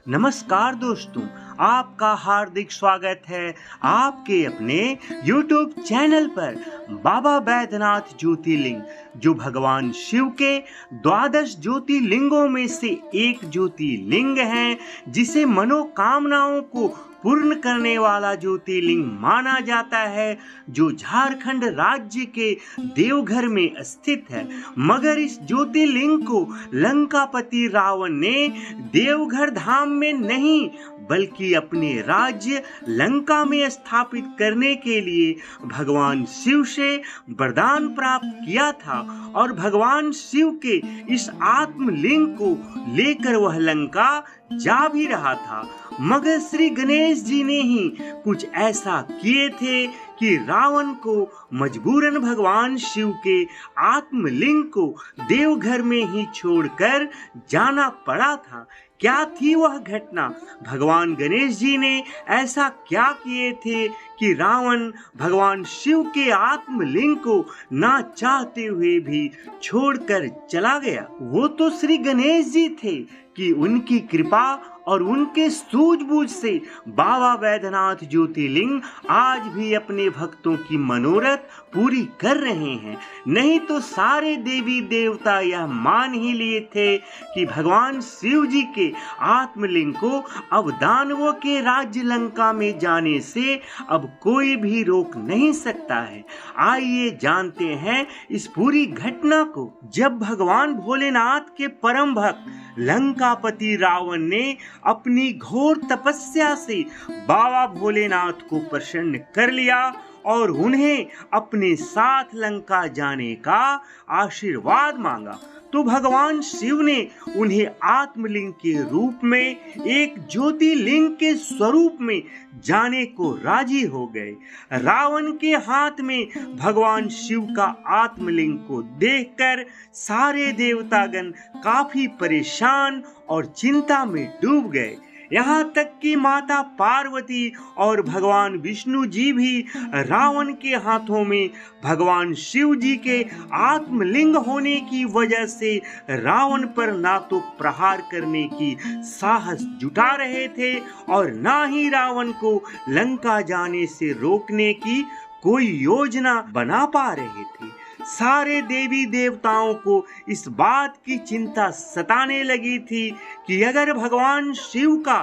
नमस्कार दोस्तों, आपका हार्दिक स्वागत है आपके अपने YouTube चैनल पर बाबा बैद्यनाथ ज्योतिर्लिंग, जो भगवान शिव के 12 ज्योतिर्लिंगों में से एक ज्योतिर्लिंग है, जिसे मनोकामनाओं को पूर्ण करने वाला ज्योतिर्लिंग माना जाता है, जो झारखंड राज्य के देवघर में स्थित है। मगर इस ज्योतिर्लिंग को लंकापति रावण ने देवघर धाम में नहीं बल्कि अपने राज्य लंका में स्थापित करने के लिए भगवान शिव से वरदान प्राप्त किया था और भगवान शिव के इस आत्मलिंग को लेकर वह लंका जा भी रहा था। मगर श्री गणेश जी ने ही कुछ ऐसा किए थे कि रावण को मजबूरन भगवान शिव के आत्मलिंग को देवघर में ही छोड़कर जाना पड़ा था। क्या थी वह घटना? भगवान गणेश जी ने ऐसा क्या किए थे कि रावण भगवान शिव के आत्मलिंग को ना चाहते हुए भी छोड़कर चला गया? वो तो श्री गणेश जी थे कि उनकी कृपा और उनके सूझबूझ से बाबा बैद्यनाथ ज्योतिर्लिंग आज भी अपने भक्तों की मनोरथ पूरी कर रहे हैं। नहीं तो सारे देवी देवता यह मान ही लिए थे कि भगवान शिव जी के आत्मलिंग को अब दानवों के राज्य लंका में जाने से अब कोई भी रोक नहीं सकता है। आइए जानते हैं इस पूरी घटना को। जब भगवान भोलेनाथ के परम भक्त लंकापति रावण ने अपनी घोर तपस्या से बाबा भोलेनाथ को प्रसन्न कर लिया और उन्हें अपने साथ लंका जाने का आशीर्वाद मांगा, तो भगवान शिव ने उन्हें आत्मलिंग के रूप में एक ज्योतिर्लिंग के स्वरूप में जाने को राजी हो गए। रावण के हाथ में भगवान शिव का आत्मलिंग को देखकर सारे देवतागण काफी परेशान और चिंता में डूब गए। यहाँ तक कि माता पार्वती और भगवान विष्णु जी भी रावण के हाथों में भगवान शिव जी के आत्मलिंग होने की वजह से रावण पर ना तो प्रहार करने की साहस जुटा रहे थे और ना ही रावण को लंका जाने से रोकने की कोई योजना बना पा रहे थे। सारे देवी देवताओं को इस बात की चिंता सताने लगी थी कि अगर भगवान शिव का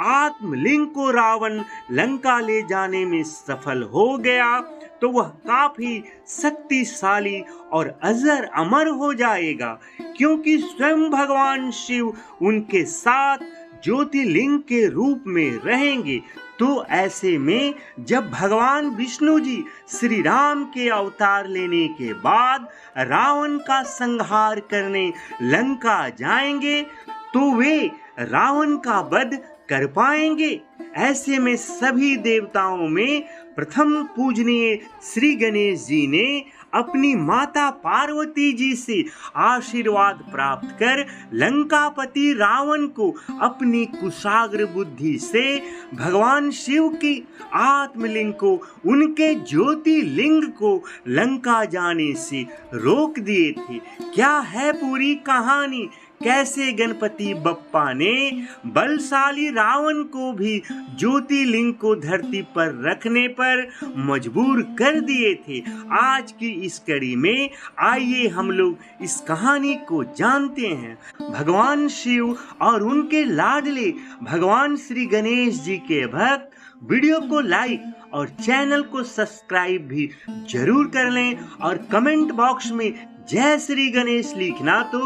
आत्मलिंग को रावण लंका ले जाने में सफल हो गया तो वह काफी शक्तिशाली और अजर अमर हो जाएगा, क्योंकि स्वयं भगवान शिव उनके साथ ज्योतिर्लिंग के रूप में रहेंगे। तो ऐसे में जब भगवान विष्णु जी श्री राम के अवतार लेने के बाद रावण का संहार करने लंका जाएंगे तो वे रावण का वध कर पाएंगे। ऐसे में सभी देवताओं में प्रथम पूजनीय श्री गणेश जी ने अपनी माता पार्वती जी से आशीर्वाद प्राप्त कर लंकापति रावण को अपनी कुशाग्र बुद्धि से भगवान शिव की आत्मलिंग को, उनके ज्योतिर्लिंग को लंका जाने से रोक दिए थे। क्या है पूरी कहानी? कैसे गणपति बप्पा ने बलशाली रावण को भी ज्योतिर्लिंग को धरती पर रखने पर मजबूर कर दिए थे। आज की इस कड़ी में आइए हम लोग इस कहानी को जानते हैं। भगवान शिव और उनके लाडले भगवान श्री गणेश जी के भक्त वीडियो को लाइक और चैनल को सब्सक्राइब भी जरूर कर लें और कमेंट बॉक्स में जय श्री गणेश लिखना तो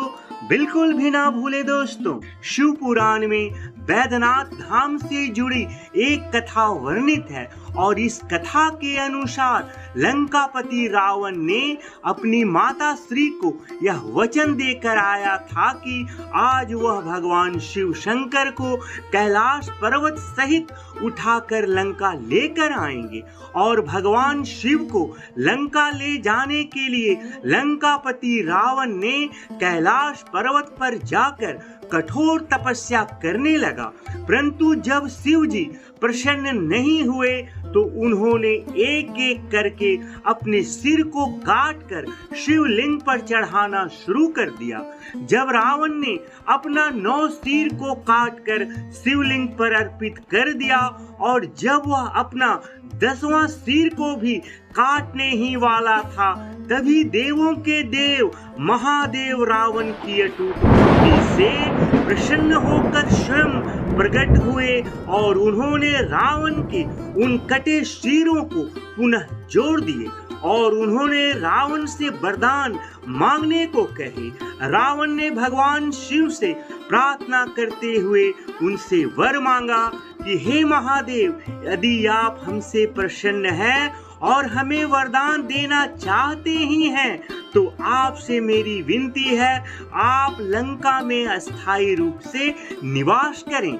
बिल्कुल भी ना भूले दोस्तों। शिव पुराण में बैद्यनाथ धाम से जुड़ी एक कथा वर्णित है और इस कथा के अनुसार लंकापति रावण ने अपनी माता श्री को यह वचन देकर आया था कि आज वह भगवान शिव शंकर को कैलाश पर्वत सहित उठाकर लंका लेकर आएंगे और भगवान शिव को लंका ले जाने के लिए लंकापति रावण ने कैलाश पर्वत पर जाकर कठोर तपस्या करने लगा। परंतु जब शिव जी प्रसन्न नहीं हुए तो उन्होंने एक एक करके अपने सिर को काटकर शिवलिंग पर चढ़ाना शुरू कर दिया। जब रावण ने अपना 9 सिर को काटकर शिवलिंग पर अर्पित कर दिया और जब वह अपना 10वां सिर को भी काटने ही वाला था, तभी देवों के देव महादेव रावण की अटूट भक्ति से प्रसन्न होकर स्वयं प्रकट हुए और उन्होंने रावण के उन कटे सिरों को पुनः जोड़ दिए और उन्होंने रावण से वरदान मांगने को कहे। रावण ने भगवान शिव से प्रार्थना करते हुए उनसे वर मांगा कि हे महादेव, यदि आप हमसे प्रसन्न हैं और हमें वरदान देना चाहते ही हैं तो आपसे मेरी विनती है, आप लंका में अस्थायी रूप से निवास करें।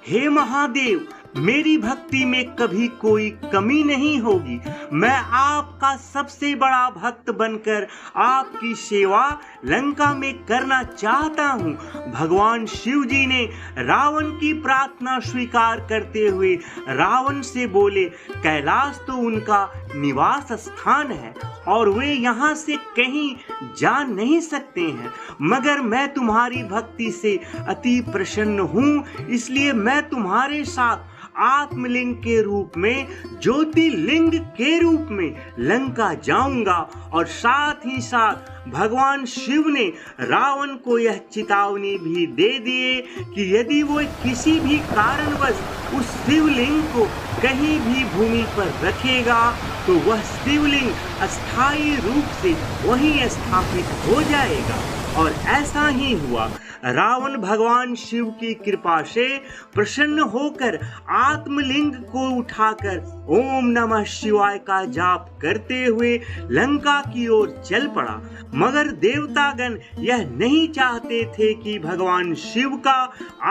हे महादेव, मेरी भक्ति में कभी कोई कमी नहीं होगी। मैं आपका सबसे बड़ा भक्त बनकर आपकी सेवा लंका में करना चाहता हूँ। भगवान शिव जी ने रावण की प्रार्थना स्वीकार करते हुए रावण से बोले, कैलाश तो उनका निवास स्थान है और वे यहाँ से कहीं जा नहीं सकते हैं, मगर मैं तुम्हारी भक्ति से अति प्रसन्न हूँ, इसलिए मैं तुम्हारे साथ आत्मलिंग के रूप में, ज्योतिर्लिंग के रूप में लंका जाऊंगा। और साथ ही साथ भगवान शिव ने रावण को यह चेतावनी भी दे दिए कि यदि वो किसी भी कारणवश उस शिवलिंग को कहीं भी भूमि पर रखेगा तो वह शिवलिंग अस्थायी रूप से वहीं स्थापित हो जाएगा। और ऐसा ही हुआ। रावण भगवान शिव की कृपा से प्रसन्न होकर आत्मलिंग को उठाकर ओम नमः शिवाय का जाप करते हुए लंका की ओर चल पड़ा। मगर देवतागण यह नहीं चाहते थे कि भगवान शिव का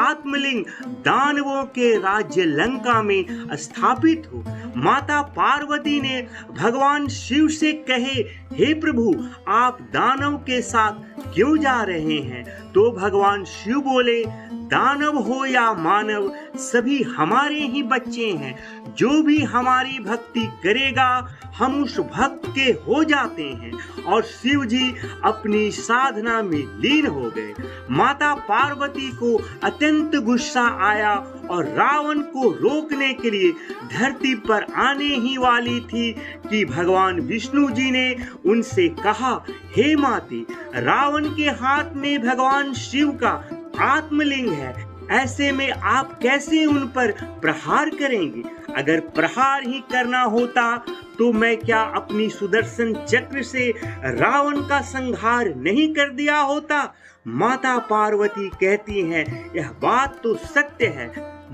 आत्मलिंग दानवों के राज्य लंका में स्थापित हो। माता पार्वती ने भगवान शिव से कहे, हे प्रभु, आप दानव के साथ क्यों जा रहे हैं? तो भगवान शिव बोले, दानव हो या मानव, सभी हमारे ही बच्चे हैं। जो भी हमारी भक्ति करेगा हम उस भक्त के हो जाते हैं। और शिव जी अपनी साधना में लीन हो गए। माता पार्वती को अत्यंत गुस्सा आया और रावण को रोकने के लिए धरती पर आने ही वाली थी कि भगवान विष्णु जी ने उनसे कहा, हे माते, रावण के हाथ में भगवान शिव का आत्मलिंग है, ऐसे में आप कैसे उन पर प्रहार करेंगे? अगर प्रहार ही करना होता तो मैं क्या अपनी सुदर्शन चक्र से रावण का संहार नहीं कर दिया होता? माता पार्वती कहती हैं, यह बात तो सत्य है,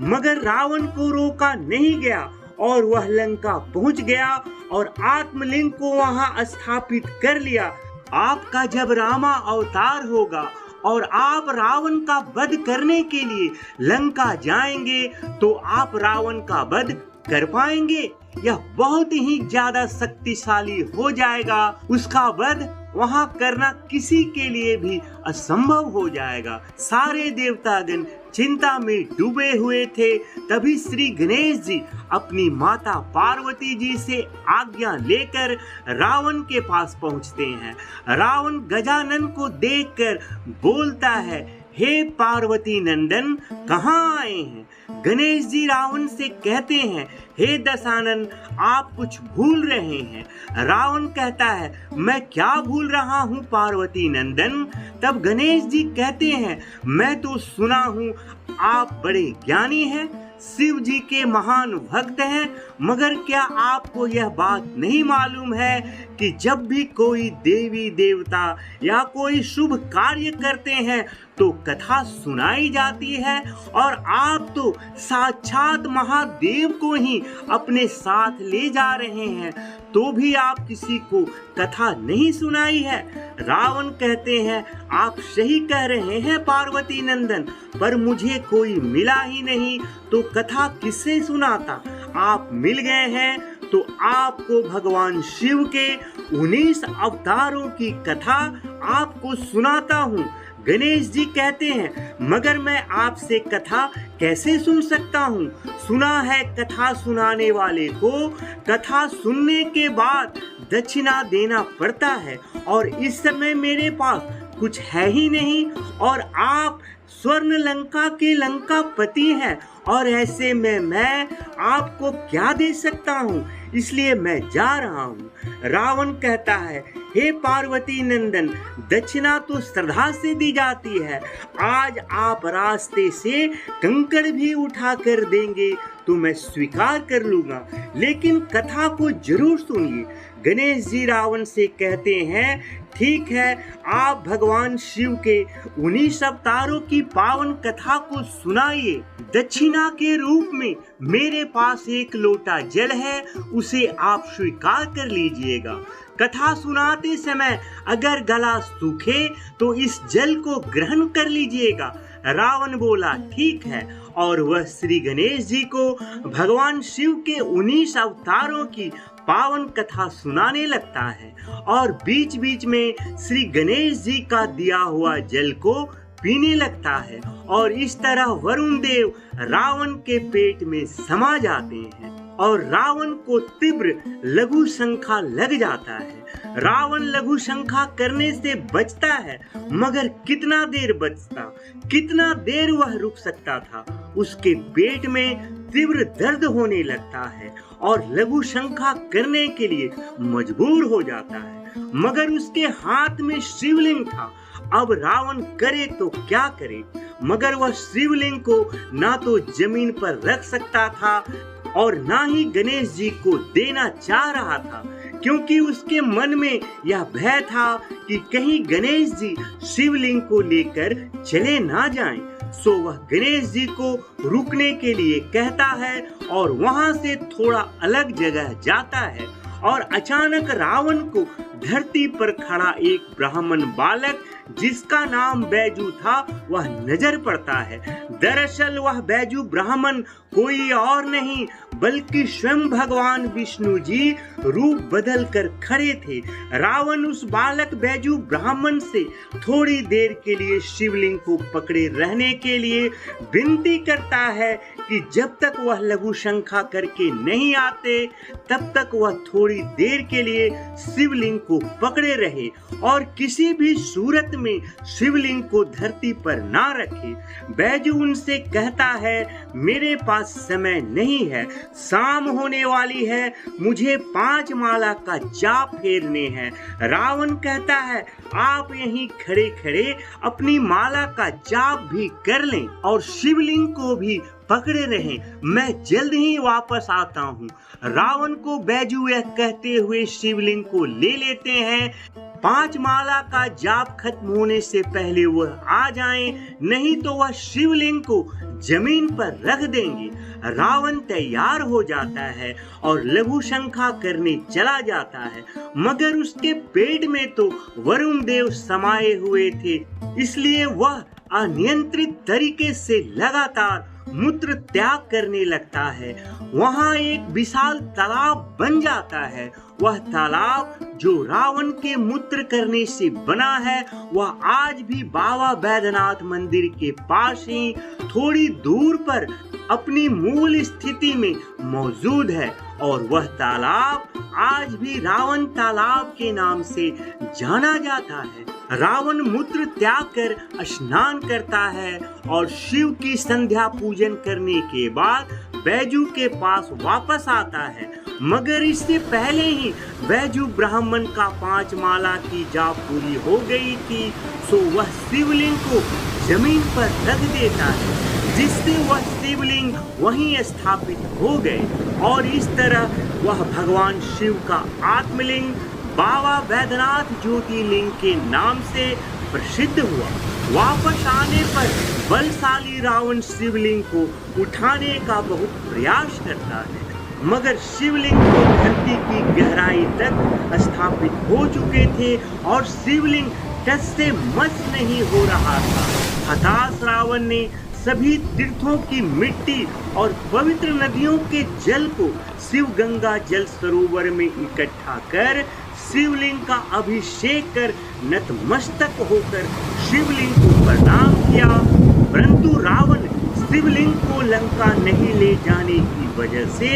मगर रावण को रोका नहीं गया और वह लंका पहुंच गया और आत्मलिंग को वहां स्थापित कर लिया। आपका जब रामा अवतार होगा और आप रावण का वध करने के लिए लंका जाएंगे तो आप रावण का वध कर पाएंगे? यह बहुत ही ज्यादा शक्तिशाली हो जाएगा। उसका वध वहां करना किसी के लिए भी असंभव हो जाएगा। सारे देवतागण चिंता में डूबे हुए थे। तभी श्री गणेश जी अपनी माता पार्वती जी से आज्ञा लेकर रावण के पास पहुंचते हैं। रावण गजानन को देखकर बोलता है, हे पार्वती नंदन, कहाँ आए हैं? गणेश जी रावण से कहते हैं, हे दशानन, आप कुछ भूल रहे हैं। रावण कहता है, मैं क्या भूल रहा हूँ पार्वती नंदन? तब गणेश जी कहते हैं, मैं तो सुना हूँ आप बड़े ज्ञानी हैं, शिव जी के महान भक्त हैं, मगर क्या आपको यह बात नहीं मालूम है कि जब भी कोई देवी देवता या कोई शुभ कार्य करते हैं तो कथा सुनाई जाती है, और आप तो साक्षात महादेव को ही अपने साथ ले जा रहे हैं, तो भी आप किसी को कथा नहीं सुनाई है। रावण कहते हैं, आप सही कह रहे हैं पार्वती नंदन, पर मुझे कोई मिला ही नहीं तो कथा किससे सुनाता? आप मिल गए हैं तो आपको भगवान शिव के 19 अवतारों की कथा आपको सुनाता हूँ। गणेश जी कहते हैं, मगर मैं आपसे कथा कैसे सुन सकता हूँ? सुना है कथा सुनाने वाले को कथा सुनने के बाद दक्षिणा देना पड़ता है, और इस समय मेरे पास कुछ है ही नहीं, और आप स्वर्ण लंका के लंकापति हैं, और ऐसे में मैं आपको क्या दे सकता हूँ, इसलिए मैं जा रहा हूँ। रावण कहता है, हे पार्वती नंदन, दक्षिणा तो श्रद्धा से दी जाती है, आज आप रास्ते से कंकड़ भी उठा कर देंगे तो मैं स्वीकार कर लूंगा, लेकिन कथा को जरूर सुनिए। गणेश जी रावण से कहते हैं, ठीक है, आप भगवान शिव के 19 अवतारों की पावन कथा को सुनाइए। दक्षिणा के रूप में मेरे पास एक लोटा जल है, उसे आप स्वीकार कर लीजिएगा। कथा सुनाते समय अगर गला सूखे तो इस जल को ग्रहण कर लीजिएगा। रावण बोला, ठीक है, और वह श्री गणेश जी को भगवान शिव के 19 अवतारों की पावन कथा सुनाने लगता है, और बीच बीच में श्री गणेश जी का दिया हुआ जल को पीने लगता है, और इस तरह वरुण देव रावण के पेट में समा जाते हैं, और रावण को तीव्र लघु शंखा लग जाता है। रावण लघु शंखा करने से बचता है, मगर कितना देर बचता, कितना देर वह रुक सकता था। उसके पेट में तीव्र दर्द होने लगता है और लघु शंखा करने के लिए मजबूर हो जाता है, मगर उसके हाथ में शिवलिंग था। अब रावण करे तो क्या करे, मगर वह शिवलिंग को ना तो जमीन पर रख सकता था और ना ही गणेश जी को देना चाह रहा था, क्योंकि उसके मन में यह भय था कि कहीं गणेश जी शिवलिंग को लेकर चले ना जाएं। सो वह गणेश जी को रुकने के लिए कहता है और वहां से थोड़ा अलग जगह जाता है, और अचानक रावण को धरती पर खड़ा एक ब्राह्मण बालक जिसका नाम बैजू था वह नजर पड़ता है। दरअसल वह बैजू ब्राह्मण कोई और नहीं बल्कि स्वयं भगवान विष्णु जी रूप बदल कर खड़े थे। रावण उस बालक बैजू ब्राह्मण से थोड़ी देर के लिए शिवलिंग को पकड़े रहने के लिए विनती करता है कि जब तक वह लघु शंखा करके नहीं आते तब तक वह थोड़ी देर के लिए शिवलिंग को पकड़े रहे और किसी भी सूरत में शिवलिंग को धरती पर ना रखे। बैजू उनसे कहता है, मेरे पास समय नहीं है, शाम होने वाली है, मुझे 5 माला का जाप फेरने हैं। रावण कहता है, आप यहीं खड़े खड़े अपनी माला का जाप भी कर लें और शिवलिंग को भी पकड़े रहें, मैं जल्द ही वापस आता हूँ। रावण को बैजू यह कहते हुए शिवलिंग को ले लेते हैं। 5 माला का जाप खत्म होने से पहले वह आ जाएं, नहीं तो वह शिवलिंग को जमीन पर रख देंगे। रावण तैयार हो जाता है और लघु शंखा करने चला जाता है, मगर उसके पेट में तो वरुण देव समाये हुए थे, इसलिए वह अनियंत्रित तरीके से लगातार मूत्र त्याग करने लगता है। वहां एक विशाल तालाब बन जाता है। वह तालाब जो रावण के मूत्र करने से बना है वह आज भी बाबा बैद्यनाथ मंदिर के पास ही थोड़ी दूर पर अपनी मूल स्थिति में मौजूद है, और वह तालाब आज भी रावण तालाब के नाम से जाना जाता है। रावण मूत्र त्याग कर स्नान करता है और शिव की संध्या पूजन करने के बाद बैजू के पास वापस आता है, मगर इससे पहले ही बैजू ब्राह्मण का 5 माला की जाप पूरी हो गई थी, सो वह शिवलिंग को जमीन पर रख देता है, जिससे वह शिवलिंग वहीं स्थापित हो गए, और इस तरह वह भगवान शिव का आत्मलिंग बाबा बैद्यनाथ ज्योतिर्लिंग के नाम से प्रसिद्ध हुआ। वापस आने पर बलशाली रावण शिवलिंग को उठाने का बहुत प्रयास करता है, मगर शिवलिंग को धरती की गहराई तक स्थापित हो चुके थे और शिवलिंग टस से मस नहीं हो रहा था। हताश रावण ने सभी तीर्थों की मिट्टी और पवित्र नदियों के जल को शिव गंगा जल सरोवर में इकट्ठा कर शिवलिंग का अभिषेक कर नतमस्तक होकर शिवलिंग को प्रणाम किया, परंतु रावण शिवलिंग को लंका नहीं ले जाने की वजह से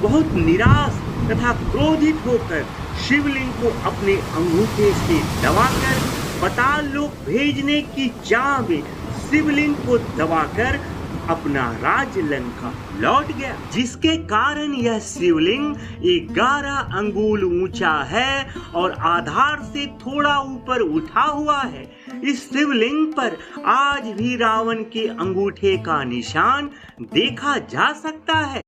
बहुत निराश तथा क्रोधित होकर शिवलिंग को अपने अंगूठे से दबाकर पाताल लोक भेजने की चाह में शिवलिंग को दबाकर अपना राज्य लंका लौट गया, जिसके कारण यह शिवलिंग 11 अंगुल ऊंचा है और आधार से थोड़ा ऊपर उठा हुआ है। इस शिवलिंग पर आज भी रावण के अंगूठे का निशान देखा जा सकता है।